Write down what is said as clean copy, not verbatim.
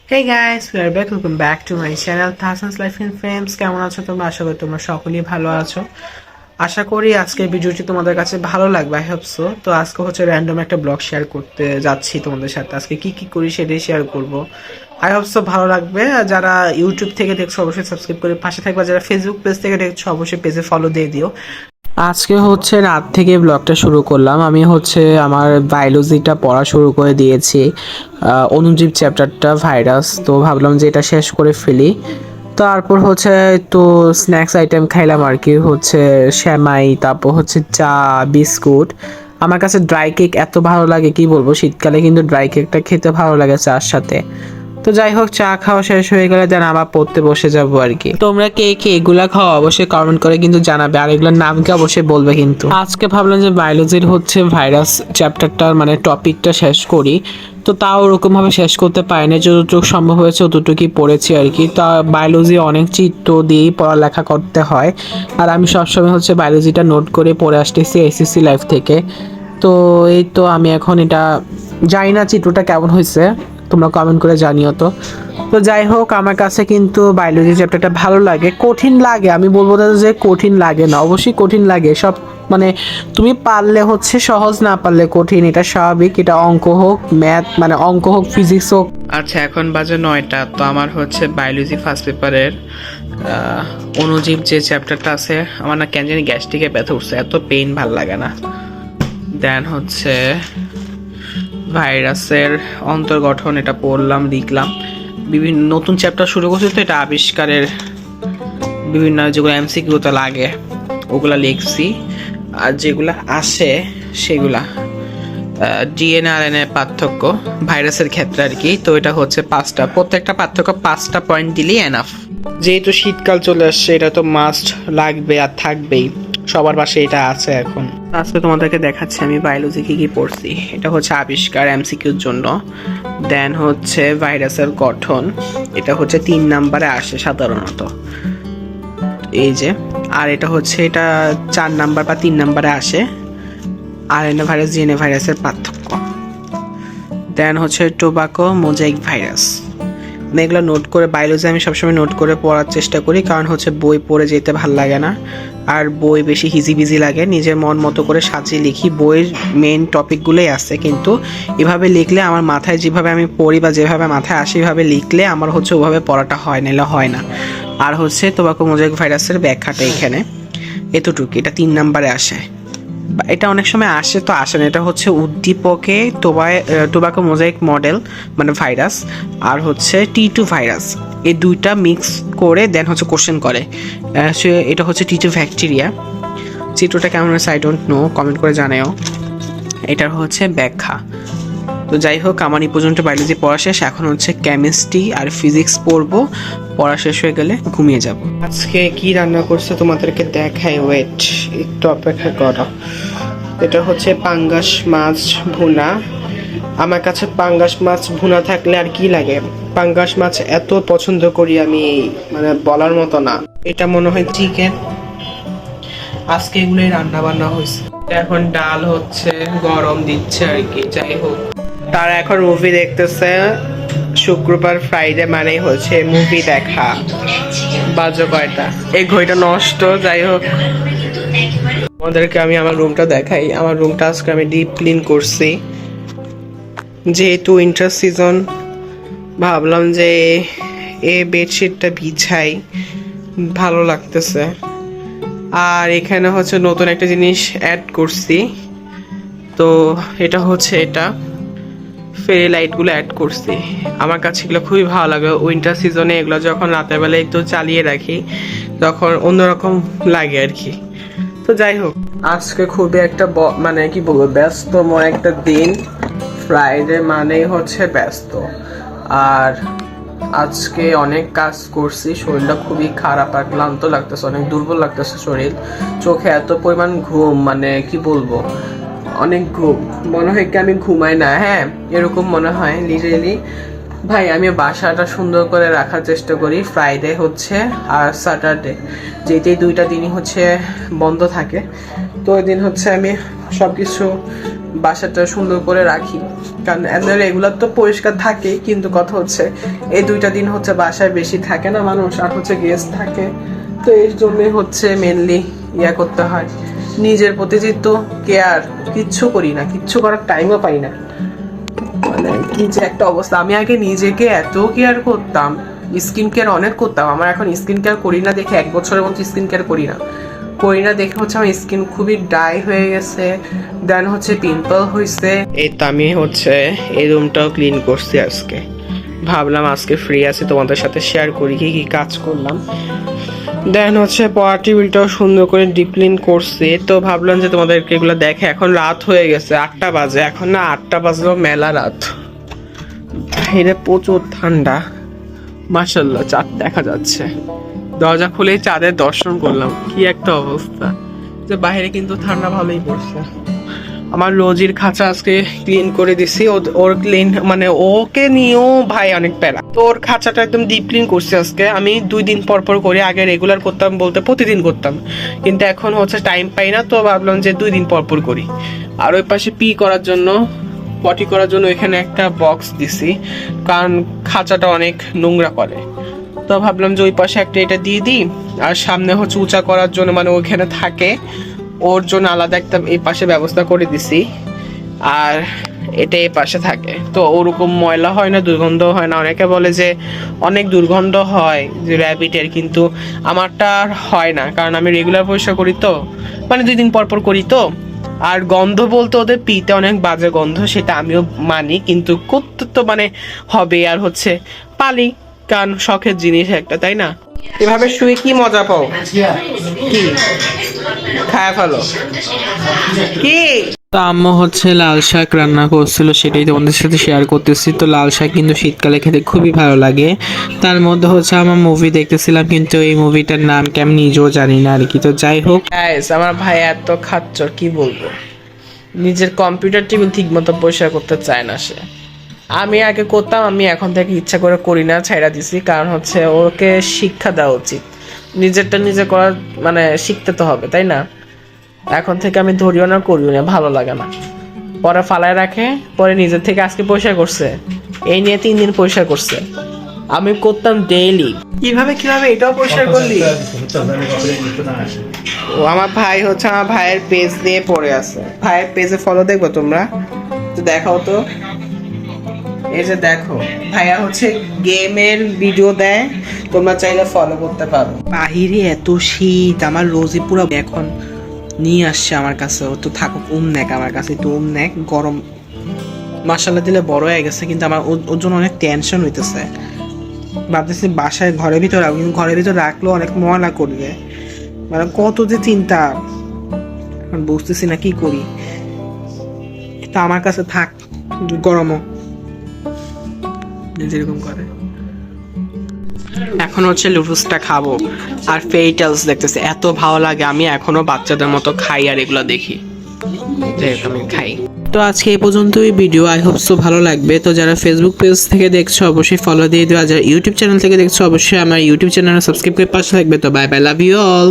Hey guys, we are back. Welcome back to my channel Thousands Life in Frames. কেমন আছো তোমরা? আশা করি তোমরা সকলেই ভালো আছো। আশা করি আজকের ভিডিওটি তোমাদের কাছে ভালো লাগবে। I hope so. তো আজকে হচ্ছে র্যান্ডম একটা ব্লগ শেয়ার করতে যাচ্ছি তোমাদের সাথে। আজকে কি কি করি সেটাই শেয়ার করব। আই হোপ সো ভালো লাগবে। যারা ইউটিউব থেকে দেখছো অবশ্যই সাবস্ক্রাইব করে পাশে থাকবে। যারা ফেসবুক পেজ থেকে দেখছো অবশ্যই পেজে ফলো দিয়ে দিও। আজকে হচ্ছে রাত থেকে ব্লগটা শুরু করলাম। আমি হচ্ছে আমার বায়োলজিটা পড়া শুরু করে দিয়েছি, অণুজীব চ্যাপ্টারটা ভাইরাস। তো ভাবলাম যে এটা শেষ করে ফেলি। তারপর হচ্ছে একটু স্ন্যাক্স আইটেম খাইলাম আর কি, হচ্ছে শ্যামাই, তারপর হচ্ছে চা, বিস্কুট। আমার কাছে ড্রাই কেক এত ভালো লাগে কি বলবো, শীতকালে কিন্তু ড্রাই কেকটা খেতে ভালো লাগে চার সাথে। তো যাই হোক, চা খাওয়া শেষ হয়ে গেলে দেন আবার পড়তে বসে যাবো আর কি। তোমরা কে কে এগুলা খাও অবশ্যই কমেন্ট করে কিন্তু জানাবে, আর এগুলোর নামকে অবশ্যই বলবে। কিন্তু আজকে ভাবলাম যে বায়োলজির হচ্ছে ভাইরাস চ্যাপ্টারটা মানে টপিকটা শেষ করি। তো তাও ওরকম ভাবে শেষ করতে পারিনি, যতটুকু সম্ভব হয়েছে অতটুকুই পড়েছি আর কি। তা বায়োলজি অনেক চিত্র দিয়েই পড়ালেখা করতে হয়, আর আমি সবসময় হচ্ছে বায়োলজিটা নোট করে পড়ে আসতেছি এসএসসি লাইফ থেকে। তো এই তো আমি এখন এটা জানি না চিত্রটা কেমন হয়েছে, তোমরা কমেন্ট করে জানিও। তো তো যাই হোক, আমার কাছে কিন্তু বায়োলজি চ্যাপ্টারটা ভালো লাগে। কঠিন লাগে আমি বলবো না যে কঠিন লাগে না, অবশ্যই কঠিন লাগে। সব মানে তুমি পারলে হচ্ছে সহজ, না পারলে কঠিন, এটা স্বাভাবিক। এটা অঙ্ক হোক, ম্যাথ মানে অঙ্ক হোক, ফিজিক্স হোক। আচ্ছা, এখন বাজে 9টা। তো আমার হচ্ছে বায়োলজি ফার্স্ট পেপারের অণুজীব যে চ্যাপ্টারটা আছে, আমার না কেন জানি গ্যাস্ট্রিকে ব্যথা উঠছে, এত পেইন ভাল লাগে না। দেন হচ্ছে ভাইরাসের অন্তর্গঠন, এটা পড়লাম, লিখলাম। বিভিন্ন নতুন চ্যাপ্টার শুরু করছে, তো এটা আবিষ্কারের বিভিন্ন যেগুলো এমসিকিউতে লাগে ওগুলা লিখছি। আর যেগুলা আসে সেগুলা ডিএনএ আর এনএ পার্থক্য ভাইরাসের ক্ষেত্রে আর কি। তো এটা হচ্ছে 5টা, প্রত্যেকটা পার্থক্য 5টা পয়েন্ট দিলেই এনাফ। যেহেতু শীতকাল চলে আসছে, এটা তো মাস্ট লাগবে আর থাকবেই, সবার পাশে এটা আছে এখন। আজকে তোমাদেরকে দেখাচ্ছি আমি বায়োলজি কি কি পড়ছি। এটা হচ্ছে আবিষ্কার এমসিকিউর জন্য। দেন হচ্ছে ভাইরাসের গঠন, এটা হচ্ছে 3 নাম্বারে আসে সাধারণত, এই যে। আর এটা হচ্ছে এটা 4 নাম্বার বা 3 নাম্বারে আসে, আরএনএ ভাইরাস ডিএনএ ভাইরাসের পার্থক্য। দেন হচ্ছে টোবাকো মোজাইক ভাইরাস। এগুলো নোট করে, বায়োলজি আমি সবসময় নোট করে পড়ার চেষ্টা করি, কারণ হচ্ছে বই পড়ে যেতে ভাল লাগে না, আর বই বেশি হিজিবিজি লাগে। নিজের মন মতো করে সাজিয়ে লিখি, বইয়ের মেন টপিকগুলোই আছে, কিন্তু এভাবে লিখলে আমার মাথায় যেভাবে আমি পড়ি বা যেভাবে মাথায় আসে এভাবে লিখলে আমার হচ্ছে ওভাবে পড়াটা হয়, নাহলে হয় না। আর হচ্ছে টোবাকো মোজাইক ভাইরাসের ব্যাখ্যাটা এখানে এতটুকু, এটা 3 নাম্বারে আসে। এটা অনেক সময় আসে তো আসে না। এটা হচ্ছে উদ্দীপকে টোবাকো মোজাইক মডেল মানে ভাইরাস, আর হচ্ছে T2 ভাইরাস, এই দুইটা মিক্স করে দেন হচ্ছে কোশ্চেন করে। এটা হচ্ছে T2 ব্যাকটেরিয়া। চিত্রটা কেমন হয়েছে আই ডোন্ট নো, কমেন্ট করে জানাও। এটার হচ্ছে ব্যাখ্যা। তো যাই হোক, আমার এই পর্যন্ত বায়োলজি পড়া শেষ। এখন হচ্ছে কেমিস্ট্রি আর ফিজিক্স পড়বো, পড়া শেষ হয়ে গেলে ঘুমিয়ে যাব। আজকে কি রান্না করছে তোমাদেরকে দেখাই, ওয়েট একটু অপেক্ষা করো। এটা হচ্ছে পাঙ্গাস মাছ ভুনা। আমার কাছে পাঙ্গাস মাছ ভুনা থাকলে আর কি লাগে, পাঙ্গাস মাছ এত পছন্দ করি আমি, মানে বলার মতো না। এটা মনে হয় চিকেন। আজকে এগুলোই রান্না বান্না হয়েছে। এখন ডাল হচ্ছে, গরম দিচ্ছে আর কি। যাই হোক, তারা এখন মুভি দেখতেছে। শুক্রবার ফ্রাইডে মানেই হচ্ছে মুভি দেখা। বাজে কয়টা, এই ঘড়িটা নষ্ট। যাই হোক, আমাদেরকে আমি আমার রুমটা দেখাই। আমার রুমটা আজকে আমি ডিপ ক্লিন করছি, যেহেতু উইন্টার সিজন ভাবলাম যে এই বেডশিটটা বিছাই, ভালো লাগতেছে। আর এখানে হচ্ছে নতুন একটা জিনিস অ্যাড করছি, তো এটা হচ্ছে এটা ফেরি লাইটগুলো অ্যাড করছি। আমার কাছে এগুলো খুবই ভালো লাগে। উইন্টার সিজনে এগুলো যখন রাতের বেলা একটু চালিয়ে রাখি তখন অন্যরকম লাগে আর কি। তো যাই হোক, আজকে খুবই একটা মানে কি বলবো, ব্যস্তময় একটা দিন। ফ্রাইডে মানেই হচ্ছে ব্যস্ত। আর আজকে অনেক কাজ করছি, শরীরটা খুবই খারাপ আর ক্লান্ত লাগতেছে, অনেক দুর্বল লাগতেছে শরীর। চোখে এত পরিমাণ ঘুম, মানে কি বলবো, অনেক ঘুম। মনে হয় কি আমি ঘুমাই না, হ্যাঁ এরকম মনে হয় লিটারেলি। ভাই আমি বাসাটা সুন্দর করে রাখার চেষ্টা করি। ফ্রাইডে হচ্ছে আর স্যাটারডে, যেটাই 2টা দিনই হচ্ছে বন্ধ থাকে, তো ওই দিন হচ্ছে আমি সবকিছু বাসাটা সুন্দর করে রাখি, কারণ রেগুলার তো পরিষ্কার থাকে, কিন্তু কথা হচ্ছে এই 2টা দিন হচ্ছে বাসায় বেশি থাকে না মানুষ, আর হচ্ছে গেস্ট থাকে, তো এর জন্যই হচ্ছে মেনলি করতে হয়। নিজের প্রতি তো কেয়ার কিচ্ছু করি না, কিচ্ছু করার টাইমও পাই না, মানে কি যে একটা অবস্থা। আমি আগে নিজেকে এত কেয়ার করতাম, স্কিন কেয়ার অনেক করতাম, আমার এখন স্কিন কেয়ার করি না দেখে 1 বছরের মতো স্কিন কেয়ার করি না দেখে হচ্ছে আমার স্কিন খুবই ড্রাই হয়ে গেছে, দেন হচ্ছে পিম্পল হয়েছে। এই তো আমি হচ্ছে এই রুমটাও ক্লিন করছি আজকে, ভাবলাম আজকে ফ্রি আছি তোমাদের সাথে শেয়ার করি কি কি কাজ করলাম। দেন হচ্ছে পাওয়ার টেবিলটাও সুন্দর করে ডিপ ক্লিন করছি, তো ভাবলাম যে তোমাদেরকে এগুলো দেখে। এখন রাত হয়ে গেছে, 8টা বাজে, এখন না 8টা বাজলেও মেলা রাত, বাইরে প্রচুর ঠান্ডা, মাশাআল্লাহ চাঁদ দেখা যাচ্ছে। দরজা খুলেই চাঁদের দর্শন করলাম, কি একটা অবস্থা, যে বাইরে কিন্তু ঠান্ডা ভালোই পড়ছে। আমার রোজির খাঁচা আজকে ক্লিন করে দিছি, ওর ক্লিন মানে ওকে নিয়েও ভাই অনেক প্যারা, তো ওর খাঁচাটা একদম ডিপ ক্লিন করছি আজকে। আমি 2 দিন পর পর করি, আগে রেগুলার করতাম বলতে প্রতিদিন করতাম, কিন্তু এখন হচ্ছে টাইম পাই না, তো ভাবলাম যে 2 দিন পর পর করি। আর ওই পাশে পটি করার জন্য এখানে একটা বক্স দিছি, কারণ খাঁচাটা অনেক নোংরা করে, তো ভাবলাম যে ওই পাশে একটা এটা দিয়ে দিই। আর সামনে হচ্ছে উঁচা করার জন্য, মানে ওইখানে থাকে ওর জন্য আলাদা একটা এই পাশে ব্যবস্থা করে দিছি, আর এটা এই পাশে থাকে, তো ওরকম ময়লা হয় না, দুর্গন্ধ হয় না। অনেকে বলে যে অনেক দুর্গন্ধ হয় যে র্যাবিটের, কিন্তু আমারটা আর হয় না, কারণ আমি রেগুলার পরিষ্কার করি, তো মানে 2 দিন পর পর করি তো। আর গন্ধ বলতে ওদের পিতে অনেক বাজে গন্ধ, সেটা আমিও মানি, কিন্তু করতে তো মানে হবে, আর হচ্ছে পালি, কারণ শখের জিনিস একটা, তাই না? এভাবে শুয়ে কি মজা পাও, কি খায় ফেলো কি? তো আম্মু হচ্ছে লাল শাক রান্না করছিল, সেটাই তোমাদের সাথে শেয়ার করতেছি। তো লাল শাক কিন্তু শীতকালে খেতে খুবই ভালো লাগে। তার মধ্যে হচ্ছে আমার মুভি দেখতেছিলাম, কিন্তু এই মুভিটার নাম কি আমি নিজেও জানি না আর কি। তো যাই হোক, আমার ভাই এত খাচ্চর, কি বলবো, নিজের কম্পিউটার টেবিল ঠিক মতো পরিষ্কার করতে চায় না সে। আমি আগে করতাম, আমি এখন থেকে ইচ্ছা করে করি না, ছাইড়া দিছি, কারণ হচ্ছে ওকে শিক্ষা দেওয়া উচিত, নিজেরটা নিজে করার মানে শিখতে তো হবে, তাই না? এখন থেকে আমি ধরিও না, করিও না, ভালো লাগে না, পরে ফালায় রাখে, পরে নিজের থেকে আজকে পরিষ্কার করছে, এই নিয়ে 3 দিন পরিষ্কার করছে। আমি করতাম ডেইলি। কিভাবে এটাও পরিষ্কার করলি? ও আমার ভাই হচ্ছে, আমার ভাইয়ের পেজ নিয়ে পড়ে আছে, ভাইয়ের পেজে ফলো দেখবো তোমরা, তো দেখাও তো। এই যে দেখো, ভাইয়া হচ্ছে গেমের ভিডিও দেয়, তোমরা চাইলে ফলো করতে পারো। বাহিরে এত শীত, আমার রোজি পুরো এখন নিয়ে আসছে আমার কাছে, ও তো থাকুক নেক আমার কাছে, একটু নেক, গরম মাসাল্লাহ দিলে বড় হয়ে গেছে, কিন্তু আমার ওর জন্য অনেক টেনশন হইতেছে। ভাবতেছি বাসায় ঘরের ভিতর রাখবো, কিন্তু ঘরের ভিতর রাখলেও অনেক ময়লা করবে, মানে কত যে চিন্তা, বুঝতেছি না কি করি। তা আমার কাছে থাক, গরমও যেরকম করে। এখন হচ্ছে লুডুসটা খাবো, আর ফেইটালস দেখতেছি, এত ভালো লাগে, আমি এখনো বাচ্চাদের মতো খাই আর এগুলো দেখি, আমি খাই। তো আজকে এই পর্যন্তই ভিডিও, আই হোপ সো ভালো লাগবে। তো যারা ফেসবুক পেজ থেকে দেখছো অবশ্যই ফলো দিয়ে দিও, আর যারা ইউটিউব চ্যানেল থেকে দেখছো অবশ্যই আমার ইউটিউব চ্যানেল সাবস্ক্রাইব করে পাশে থাকবে। তো bye bye, love you all.